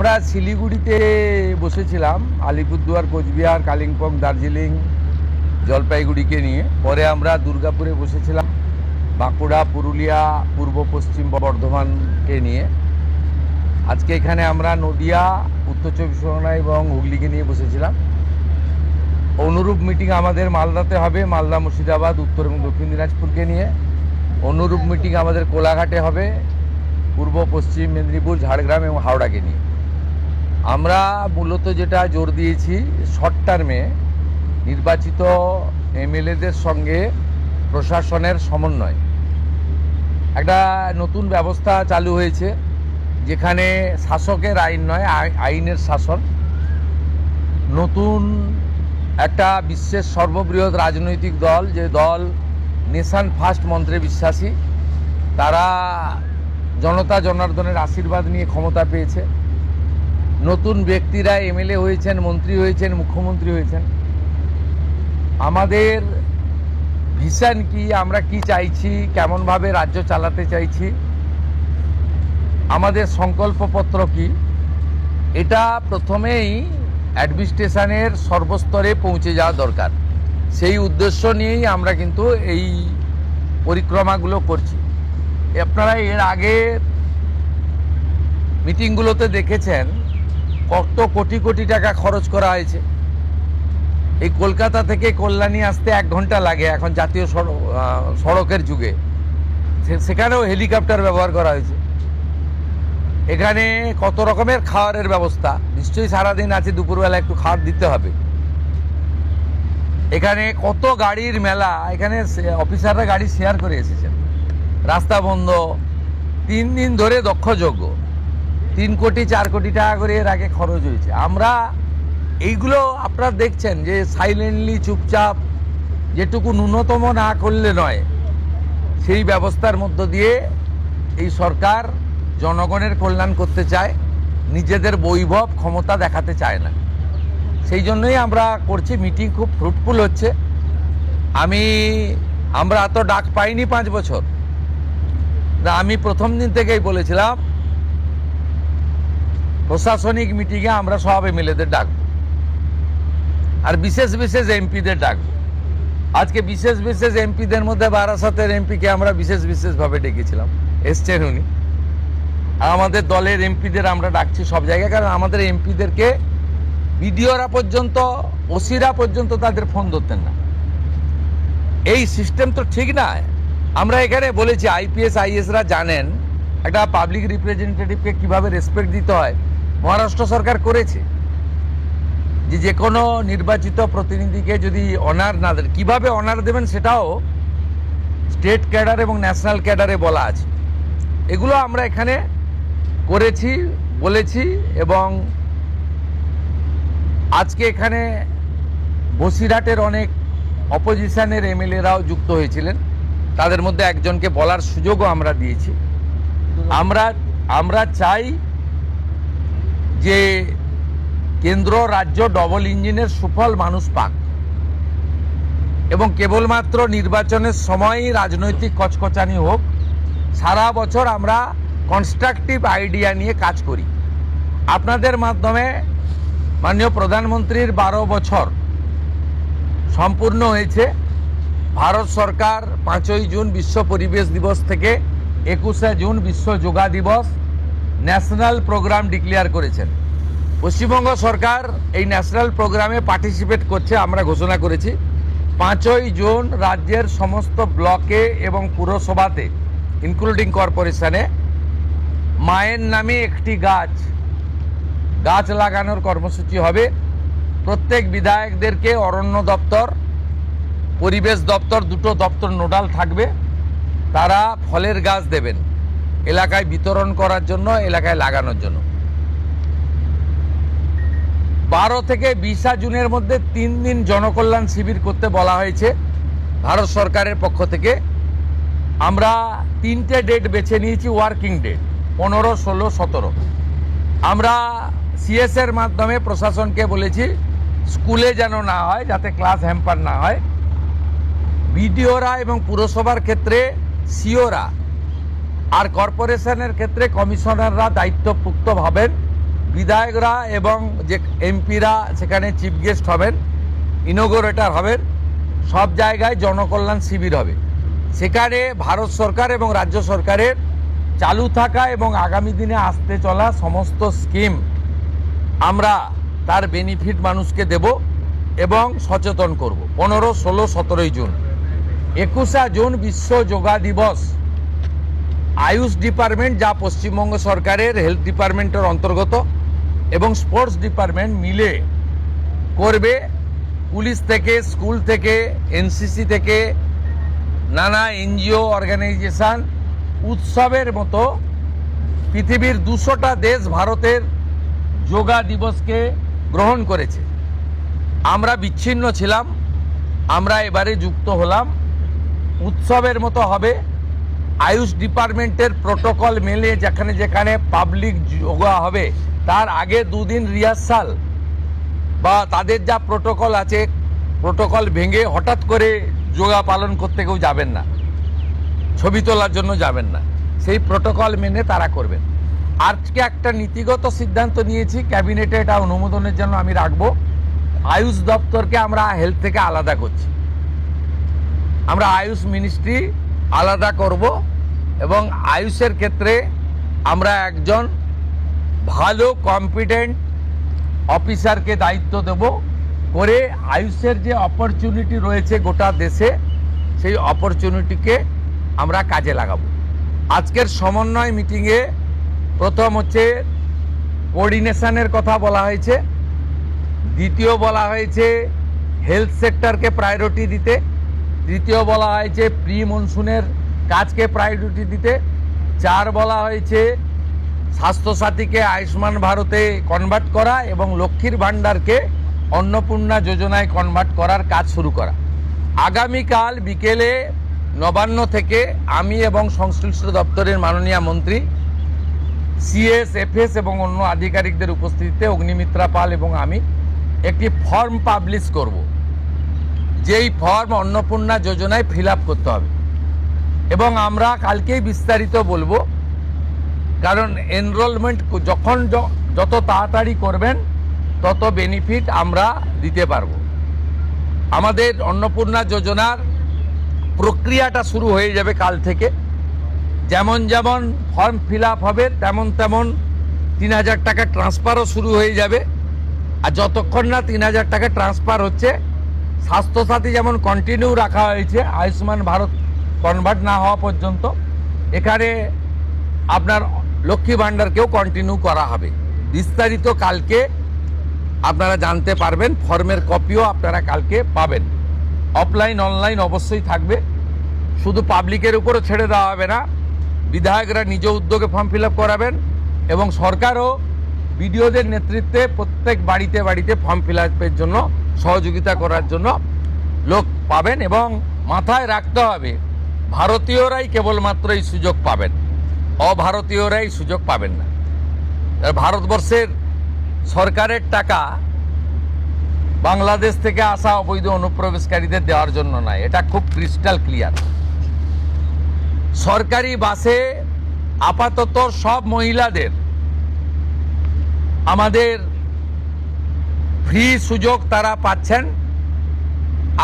আমরা শিলিগুড়িতে বসেছিলাম, আলিপুরদুয়ার, কোচবিহার, কালিম্পং, দার্জিলিং, জলপাইগুড়িকে নিয়ে। পরে আমরা দুর্গাপুরে বসেছিলাম, বাঁকুড়া, পুরুলিয়া, পূর্ব পশ্চিম বর্ধমানকে নিয়ে। আজকে এখানে আমরা নদিয়া, উত্তর চব্বিশ পরগনা এবং হুগলিকে নিয়ে বসেছিলাম। অনুরূপ মিটিং আমাদের মালদাতে হবে, মালদা, মুর্শিদাবাদ, উত্তর এবং দক্ষিণ দিনাজপুরকে নিয়ে। অনুরূপ মিটিং আমাদের কোলাঘাটে হবে, পূর্ব পশ্চিম মেদিনীপুর, ঝাড়গ্রাম এবং হাওড়াকে নিয়ে। আমরা মূলত যেটা জোর দিয়েছি, শর্ট টার্মে নির্বাচিত এমএলএদের সঙ্গে প্রশাসনের সমন্বয়। একটা নতুন ব্যবস্থা চালু হয়েছে, যেখানে শাসকের আইন নয়, আইনের শাসন। নতুন একটা বিশ্বের সর্ববৃহৎ রাজনৈতিক দল, যে দল নেশন ফার্স্ট মন্ত্রে বিশ্বাসী, তারা জনতা জনার্দনের আশীর্বাদ নিয়ে ক্ষমতা পেয়েছে। নতুন ব্যক্তিরা এমএলএ হয়েছেন, মন্ত্রী হয়েছেন, মুখ্যমন্ত্রী হয়েছেন। আমাদের ভিশন কি, আমরা কি চাইছি, কেমনভাবে রাজ্য চালাতে চাইছি, আমাদের সংকল্পপত্র কি, এটা প্রথমেই অ্যাডমিনিস্ট্রেশনের সর্বস্তরে পৌঁছে যাওয়া দরকার। সেই উদ্দেশ্য নিয়েই আমরা কিন্তু এই পরিক্রমাগুলো করছি। আপনারা এর আগে মিটিংগুলোতে দেখেছেন কত কোটি কোটি টাকা খরচ করা হয়েছে। এই কলকাতা থেকে কল্যাণী আসতে 1 ঘন্টা লাগে এখন জাতীয় সড়কের যুগে, সেখানেও হেলিকপ্টার ব্যবহার করা হয়েছে। এখানে কত রকমের খাওয়ারের ব্যবস্থা, নিশ্চয়ই সারাদিন আছে, দুপুরবেলা একটু খাবার দিতে হবে। এখানে কত গাড়ির মেলা, এখানে অফিসাররা গাড়ি শেয়ার করে এসেছেন। রাস্তা বন্ধ, 3 দিন ধরে দক্ষযজ্ঞ, 3 কোটি 4 কোটি টাকা করে এর আগে খরচ হয়েছে। আমরা এইগুলো আপনারা দেখছেন যে সাইলেন্টলি, চুপচাপ, যেটুকু ন্যূনতম না করলে নয়, সেই ব্যবস্থার মধ্য দিয়ে এই সরকার জনগণের কল্যাণ করতে চায়, নিজেদের বৈভব ক্ষমতা দেখাতে চায় না। সেই জন্যই আমরা করছি। মিটিং খুব ফ্রুটফুল হচ্ছে। আমরা এত ডাক পাইনি 5 বছর। আমি প্রথম দিন থেকেই বলেছিলাম, প্রশাসনিক মিটিংয়ে আমরা সব এমএলএদের ডাকবো, আর বিশেষ বিশেষ এমপিদের ডাকবো। আজকে বিশেষ বিশেষ এমপিদের মধ্যে বারাসাতের এমপিকে আমরা বিশেষ বিশেষভাবে ডেকেছিলাম, এসছেন উনি। আর আমাদের দলের এমপিদের আমরা ডাকছি সব জায়গায়, কারণ আমাদের এমপিদেরকে বিডিওরা পর্যন্ত, ওসিরা পর্যন্ত তাদের ফোন ধরতেন না। এই সিস্টেম তো ঠিক না। আমরা এখানে বলেছি, আইপিএস আইএসরা জানেন একটা পাবলিক রিপ্রেজেন্টেটিভকে কিভাবে রেসপেক্ট দিতে হয়। মহারাষ্ট্র সরকার করেছে, যে কোনো নির্বাচিত প্রতিনিধিকে যদি অনার না দেন, কীভাবে অনার দেবেন সেটাও স্টেট ক্যাডার এবং ন্যাশনাল ক্যাডারে বলা আছে। এগুলো আমরা এখানে করেছি, বলেছি। এবং আজকে এখানে বসিরহাটের অনেক অপোজিশনের এমএলএরাও যুক্ত হয়েছিলেন, তাদের মধ্যে একজনকে বলার সুযোগও আমরা দিয়েছি। আমরা চাই যে কেন্দ্র রাজ্য ডবল ইঞ্জিনের সুফল মানুষ পাক, এবং কেবলমাত্র নির্বাচনের সময়ই রাজনৈতিক কচকচানি হোক। সারা বছর আমরা কনস্ট্রাকটিভ আইডিয়া নিয়ে কাজ করি। আপনাদের মাধ্যমে মাননীয় প্রধানমন্ত্রীর 12 বছর সম্পূর্ণ হয়েছে। ভারত সরকার 5ই জুন বিশ্ব পরিবেশ দিবস থেকে 21শে জুন বিশ্ব যোগা দিবস ন্যাশনাল প্রোগ্রাম ডিক্লেয়ার করেছেন। পশ্চিমবঙ্গ সরকার এই ন্যাশনাল প্রোগ্রামে পার্টিসিপেট করছে, আমরা ঘোষণা করেছি। 5ই জুন রাজ্যের সমস্ত ব্লকে এবং পুরসভাতে, ইনক্লুডিং কর্পোরেশনে, মায়ের নামে একটি গাছ লাগানোর কর্মসূচি হবে। প্রত্যেক বিধায়কদেরকে অরণ্য দপ্তর, পরিবেশ দপ্তর, দুটো দপ্তর নোডাল থাকবে। তারা ফলের গাছ দেবেন এলাকায় বিতরণ করার জন্য, এলাকায় লাগানোর জন্য। 12 থেকে 20 জুনের মধ্যে 3 দিন জনকল্যাণ শিবির করতে বলা হয়েছে ভারত সরকারের পক্ষ থেকে। আমরা 3টে ডেট বেছে নিয়েছি, ওয়ার্কিং ডেট 15, 16, 17। আমরা সিএসের মাধ্যমে প্রশাসনকে বলেছি স্কুলে যেন না হয়, যাতে ক্লাস হ্যাম্পার না হয়। বিডিওরা এবং পুরসভার ক্ষেত্রে সিওরা, আর কর্পোরেশনের ক্ষেত্রে কমিশনাররা দায়িত্বপ্রাপ্ত হবেন বিধায়করা এবং যে এমপিরা সেখানে চিফ গেস্ট হবেন, ইনোগোরেটর হবেন, সব জায়গায় জনকল্যাণ শিবির হবে। সেখানে ভারত সরকার এবং রাজ্য সরকারের চালু থাকা এবং আগামী দিনে আসতে চলা সমস্ত স্কিম আমরা তার বেনিফিট মানুষকে দেব এবং সচেতন করব। 15, 16, 17 জুন, 21 জুন বিশ্ব যোগা দিবস। আয়ুষ ডিপার্টমেন্ট, যা পশ্চিমবঙ্গ সরকারের হেলথ ডিপার্টমেন্টের অন্তর্গত, এবং স্পোর্টস ডিপার্টমেন্ট মিলে করবে। পুলিশ থেকে, স্কুল থেকে, এনসিসি থেকে, নানা এনজিও অর্গানাইজেশন উৎসবের মতো পৃথিবীর 200টা দেশ ভারতের যোগা দিবসকে গ্রহণ করেছে। আমরা বিচ্ছিন্ন ছিলাম, আমরা এবারে যুক্ত হলাম। উৎসবের মতো হবে। আয়ুষ ডিপার্টমেন্টের প্রোটোকল মেলে যেখানে যেখানে পাবলিক যোগা হবে তার আগে 2 দিন রিহার্সাল বা তাদের যা প্রোটোকল আছে, প্রোটোকল ভেঙে হঠাৎ করে যোগা পালন করতে কেউ যাবেন না, ছবি তোলার জন্য যাবেন না, সেই প্রোটোকল মেনে তারা করবেন। আজকে একটা নীতিগত সিদ্ধান্ত নিয়েছি, ক্যাবিনেটে এটা অনুমোদনের জন্য আমি রাখবো। আয়ুষ দপ্তরকে আমরা হেলথ থেকে আলাদা করছি, আমরা আয়ুষ মিনিস্ট্রি আলাদা করব এবং আয়ুষের ক্ষেত্রে আমরা একজন ভালো কম্পিটেন্ট অফিসারকে দায়িত্ব দেব করে আয়ুষের যে অপরচুনিটি রয়েছে গোটা দেশে, সেই অপরচুনিটিকে আমরা কাজে লাগাবো। আজকের সমন্বয় মিটিংয়ে প্রথম হচ্ছে কোঅর্ডিনেশনের কথা বলা হয়েছে, দ্বিতীয় বলা হয়েছে হেলথ সেক্টরকে প্রায়োরিটি দিতে, তৃতীয় বলা হয়েছে প্রি মনসুনের কাজকে প্রায়োরিটি দিতে, 4 বলা হয়েছে স্বাস্থ্যসাথীকে আয়ুষ্মান ভারতে কনভার্ট করা এবং লক্ষ্মীর ভাণ্ডারকে অন্নপূর্ণা যোজনায় কনভার্ট করার কাজ শুরু করা। আগামীকাল বিকেলে নবান্ন থেকে আমি এবং সংশ্লিষ্ট দপ্তরের মাননীয় মন্ত্রী, সিএস, এফএস এবং অন্য আধিকারিকদের উপস্থিতিতে অগ্নিমিত্রা পাল এবং আমি একটি ফর্ম পাবলিশ করব, যেই ফর্ম অন্নপূর্ণা যোজনায় ফিল আপ করতে হবে এবং আমরা কালকেই বিস্তারিত বলবো। কারণ এনরোলমেন্ট যখন যত তাড়াতাড়ি করবেন তত বেনিফিট আমরা দিতে পারবো। আমাদের অন্নপূর্ণা যোজনার প্রক্রিয়াটা শুরু হয়ে যাবে কাল থেকে। যেমন যেমন ফর্ম ফিল আপ হবে তেমন তেমন 3000 টাকা ট্রান্সফারও শুরু হয়ে যাবে। আর যতক্ষণ না 3000 টাকা ট্রান্সফার হচ্ছে, স্বাস্থ্যসাথী যেমন কন্টিনিউ রাখা হয়েছে আয়ুষ্মান ভারত কনভার্ট না হওয়া পর্যন্ত, এখানে আপনার লক্ষ্মী ভাণ্ডারকেও কন্টিনিউ করা হবে। বিস্তারিত কালকে আপনারা জানতে পারবেন, ফর্মের কপিও আপনারা কালকে পাবেন। অফলাইন অনলাইন অবশ্যই থাকবে, শুধু পাবলিকের উপরও ছেড়ে দেওয়া হবে না, বিধায়করা নিজ উদ্যোগে ফর্ম ফিল আপ করাবেন এবং সরকারও বিডিওদের নেতৃত্বে প্রত্যেক বাড়িতে বাড়িতে ফর্ম ফিল আপের জন্য সহযোগিতা করার জন্য লোক পাবেন। এবং মাথায় রাখতে হবে, ভারতীয়রাই কেবলমাত্র এই সুযোগ পাবেন, অভারতীয়রাই সুযোগ পাবেন না। ভারতবর্ষের সরকারের টাকা বাংলাদেশ থেকে আসা অবৈধ অনুপ্রবেশকারীদের দেওয়ার জন্য নয়, এটা খুব ক্রিস্টাল ক্লিয়ার। সরকারি বাসে আপাতত সব মহিলাদের আমাদের ফ্রি সুযোগ তারা পাচ্ছেন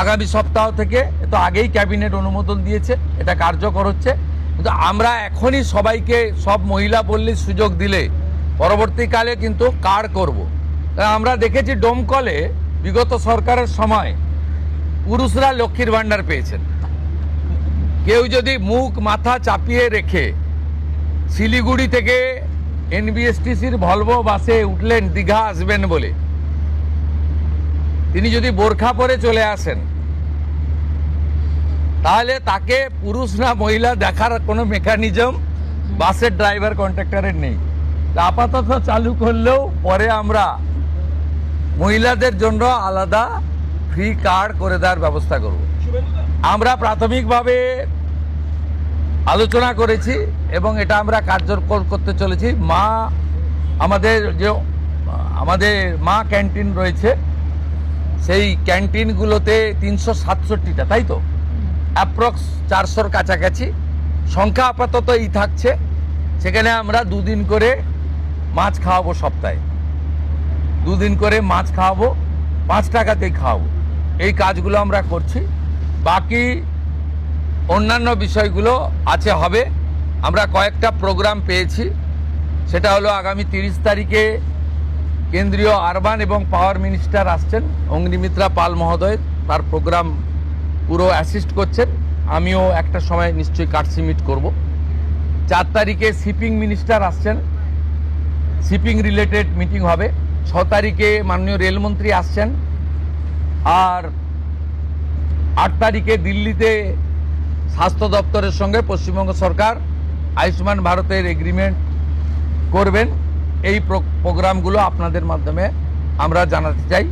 আগামী সপ্তাহ থেকে। তো আগেই ক্যাবিনেট অনুমোদন দিয়েছে, এটা কার্যকর হচ্ছে। কিন্তু আমরা এখনই সবাইকে, সব মহিলা বললে সুযোগ দিলে পরবর্তীকালে কিন্তু কার্ড করব। আমরা দেখেছি ডোমকলে বিগত সরকারের সময় পুরুষরা লক্ষ্মীর ভাণ্ডার পেয়েছেন। কেউ যদি মুখ মাথা চাপিয়ে রেখে শিলিগুড়ি থেকে এনবিএসটিসির ভলভো বাসে উঠলেন দীঘা আসবেন বলে, তিনি যদি বোরখা পরে চলে আসেন, তাহলে তাকে পুরুষ না মহিলা দেখার কোনো মেকানিজম বাসের ড্রাইভার কন্ট্রাক্টরের নেই। আপাতত চালু করলেও পরে আমরা মহিলাদের জন্য আলাদা ফ্রি কার্ড করে দেওয়ার ব্যবস্থা করব। আমরা প্রাথমিকভাবে আলোচনা করেছি এবং এটা আমরা কার্যকর করতে চলেছি। আমাদের মা ক্যান্টিন রয়েছে, সেই ক্যান্টিনগুলোতে 367টা, তাই তো অ্যাপ্রক্স 400-র কাছাকাছি সংখ্যা আপাতত এই থাকছে। সেখানে আমরা 2 দিন করে মাছ খাওয়াবো সপ্তাহে। 2 দিন করে মাছ খাওয়াবো, 5 টাকাতেই খাওয়াবো। এই কাজগুলো আমরা করছি। বাকি অন্যান্য বিষয়গুলো আছে, হবে। আমরা কয়েকটা প্রোগ্রাম পেয়েছি, সেটা হলো আগামী 30 তারিখে কেন্দ্রীয় আরবান এবং পাওয়ার মিনিস্টার আসছেন, অগ্নিমিত্রা পাল মহোদয়, তার প্রোগ্রাম পুরো অ্যাসিস্ট করছেন। আমিও একটা সময় নিশ্চয়ই কাটসি মিট করব। 4 তারিখে শিপিং মিনিস্টার আসছেন, শিপিং রিলেটেড মিটিং হবে। 6 তারিখে মাননীয় রেলমন্ত্রী আসছেন। আর 8 তারিখে দিল্লিতে স্বাস্থ্য দপ্তরের সঙ্গে পশ্চিমবঙ্গ সরকার আয়ুষ্মান ভারতের এগ্রিমেন্ট করবেন। এই প্রোগ্রামগুলো আপনাদের মাধ্যমে আমরা জানাতে চাই।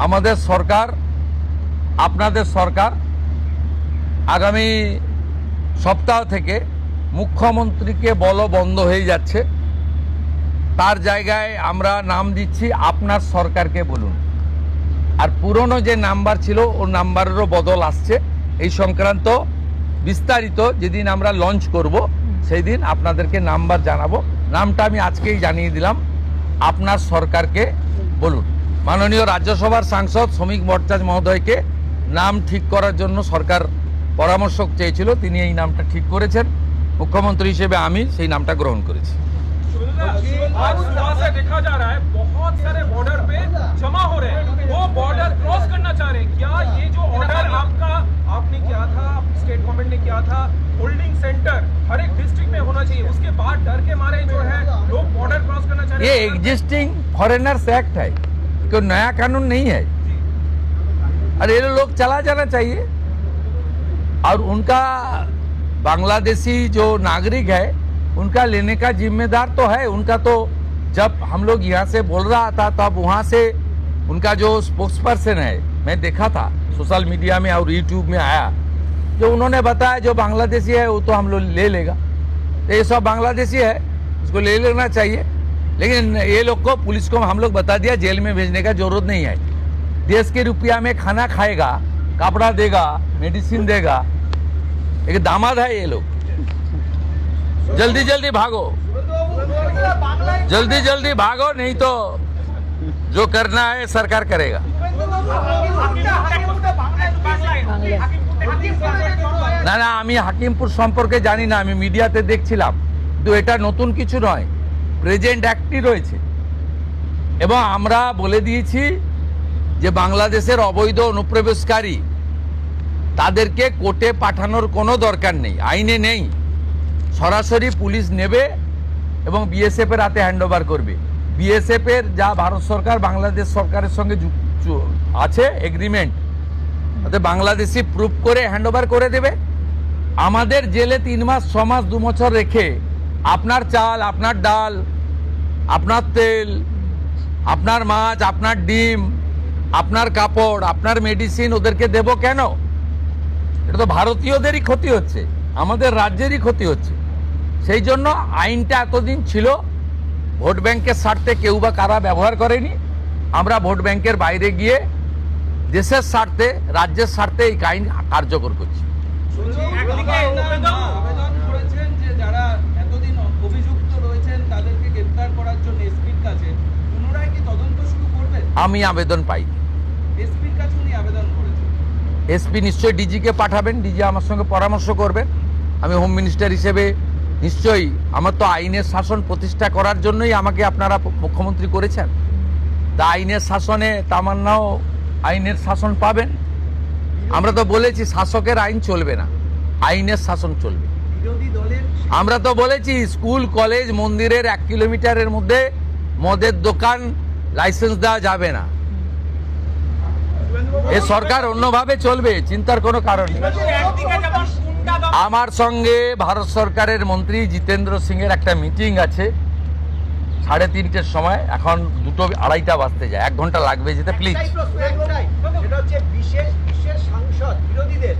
আমাদের সরকার, আপনাদের সরকার আগামী সপ্তাহ থেকে মুখ্যমন্ত্রীকে বলা বন্ধ হয়ে যাচ্ছে, তার জায়গায় আমরা নাম দিচ্ছি আপনার সরকারকে বলুন। আর পুরনো যে নাম্বার ছিল ও নাম্বারেরও বদল আসছে। এই সংক্রান্ত বিস্তারিত যেদিন আমরা লঞ্চ করব সেই দিন আপনাদেরকে নাম্বার জানাবো। নামটা আমি আজকেই জানিয়ে দিলাম, আপনার সরকারকে বলুন। মাননীয় রাজ্যসভার সাংসদ শ্রমিক ভট্টাচার্য মহোদয়কে নাম ঠিক করার জন্য সরকার পরামর্শ চেয়েছিল, তিনি এই নামটা ঠিক করেছেন। মুখ্যমন্ত্রী হিসেবে আমি সেই নামটা গ্রহণ করেছি। आज सुबह से देखा जा रहा है बहुत सारे बॉर्डर पे जमा हो रहे हैं, वो बॉर्डर क्रॉस करना चाह रहे हैं। क्या ये जो ऑर्डर आपने किया था, स्टेट गवर्नमेंट ने किया था, होल्डिंग सेंटर हर एक डिस्ट्रिक्ट में होना चाहिए, उसके बाद डर के मारे जो है लोग बॉर्डर क्रॉस करना चाह रहे ये हैं। एग्जिस्टिंग फॉरेनर्स एक्ट है, कोई नया कानून नहीं है। और ये लोग चला जाना चाहिए। और उनका बांग्लादेशी जो नागरिक है उनका लेने का जिम्मेदार तो है उनका। तो जब हम लोग यहाँ से बोल रहा था तब वहाँ से उनका जो स्पोक्स पर्सन है, मैं देखा था सोशल मीडिया में और यूट्यूब में आया, जो उन्होंने बताया जो बांग्लादेशी है वो तो हम लोग ले लेगा। तो ये सब बांग्लादेशी है, उसको ले लेना चाहिए। लेकिन ये लोग को, पुलिस को हम लोग बता दिया जेल में भेजने का जरूरत नहीं है। देश के रुपया में खाना खाएगा, कपड़ा देगा, मेडिसिन देगा। एक दामाद है ये लोग। जल्दी जल्दी भागो, जल्दी जल्दी भागो, नहीं तो जो करना है सरकार करेगा। না না, আমি হাকিমপুর সম্পর্কে জানি না, আমি মিডিয়াতে দেখছিলাম। কিন্তু এটা নতুন কিছু নয়, প্রেজেন্ট অ্যাক্টই রয়েছে। এবং আমরা বলে দিয়েছি যে বাংলাদেশের অবৈধ অনুপ্রবেশকারী তাদেরকে কোর্টে পাঠানোর কোনো দরকার নেই, আইনে নেই। সরাসরি পুলিশ নেবে এবং বিএসএফ এর হাতে হ্যান্ড ওভার করবে। বিএসএফ এর যা ভারত সরকার বাংলাদেশ সরকারের সঙ্গে আছে এগ্রিমেন্ট, তাতে বাংলাদেশি প্রুফ করে হ্যান্ড ওভার করে দেবে। আমাদের জেলে 3 মাস 6 মাস 2 বছর রেখে আপনার চাল, আপনার ডাল, আপনার তেল, আপনার মাছ, আপনার ডিম, আপনার কাপড়, আপনার মেডিসিন ওদেরকে দেব কেন? এটা তো ভারতীয়দেরই ক্ষতি হচ্ছে, আমাদের রাজ্যেরই ক্ষতি হচ্ছে। সেই জন্য আইনটা এতদিন ছিল ভোট ব্যাংকের স্বার্থে কেউ বা কারা ব্যবহার করেনি। আমরা ভোট ব্যাংকের বাইরে গিয়ে দেশের স্বার্থে, রাজ্যের স্বার্থে এই আইন কার্যকর করছি। আবেদন করেছেন যে যারা এতদিন অভিযুক্ত রয়েছেন তাদেরকে গ্রেফতার করার জন্য এসপির কাছে, পুনরায় কি তদন্ত শুরু করবেন? আমি আবেদন পাই, এসপির কাছে উনি আবেদন করেছেন। এসপি নিশ্চয়ই ডিজিকে পাঠাবেন, ডিজি আমার সঙ্গে পরামর্শ করবেন। আমি হোম মিনিস্টার হিসেবে নিশ্চয়ই, আমার তো আইনের শাসন প্রতিষ্ঠা করার জন্যই আমাকে আপনারা মুখ্যমন্ত্রী করেছেন। তা আইনের শাসনে তামান্নাও আইনের শাসন পাবেন। আমরা তো বলেছি শাসকের আইন চলবে না, আইনের শাসন চলবে। বিরোধী দলের আমরা তো বলেছি স্কুল, কলেজ, মন্দিরের 1 কিলোমিটারের মধ্যে মদের দোকান লাইসেন্স দেওয়া যাবে না। এ সরকার অন্যভাবে চলবে, চিন্তার কোনো কারণ নেই। আমার সঙ্গে ভারত সরকারের মন্ত্রী জিতেন্দ্র সিং এর একটা মিটিং আছে 3:30টার সময়। এখন 2:30 বাজতে যায়, 1 ঘন্টা লাগবে যেতে। প্লিজ, এটা হচ্ছে বিশেষ বিশেষ সাংসদ বিরোধীদের,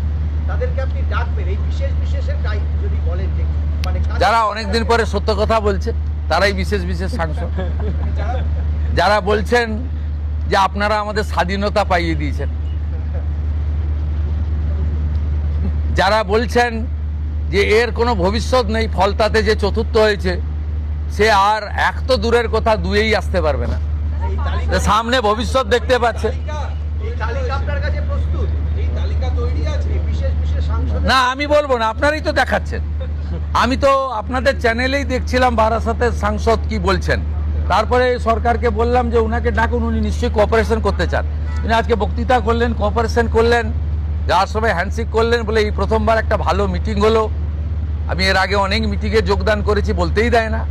তাদেরকে আপনি ডাকবেন এই বিশেষ বিশেষের যদি বলেন যে মানে যারা অনেকদিন পরে সত্য কথা বলছে তারাই বিশেষ বিশেষ সাংসদ। যারা বলছেন যে আপনারা আমাদের স্বাধীনতা পাইয়ে দিয়েছেন, যারা বলছেন যে এর কোনো ভবিষ্যৎ নেই, ফলতাতে যে চতুর্থ হয়েছে সে আর 1 তো দূরের কথা 2-এই আসতে পারবে না। এই তালিকা সামনে ভবিষ্যৎ দেখতে পাচ্ছে। এই তালিকা আপনার কাছে প্রস্তুত? এই তালিকা তৈরি আছে। এই বিশেষ বিশেষ সাংসদ না আমি বলবো না, আপনারাই তো দেখাচ্ছেন। আমি তো আপনাদের চ্যানেলেই দেখছিলাম বারাসাতের সাংসদ কি বলছেন। তারপরে সরকারকে বললাম যে উনাকে ডাকুন, উনি নিশ্চয়ই কোঅপারেশন করতে চান। উনি আজকে বক্তৃতা করলেন, কোঅপারেশন করলেন, যাওয়ার সময় হ্যান্ডশেক করলেন, বলে এই প্রথমবার একটা ভালো মিটিং হলো। আমি এর আগে অনেক মিটিংয়ে যোগদান করেছি, বলতেই দেয় না।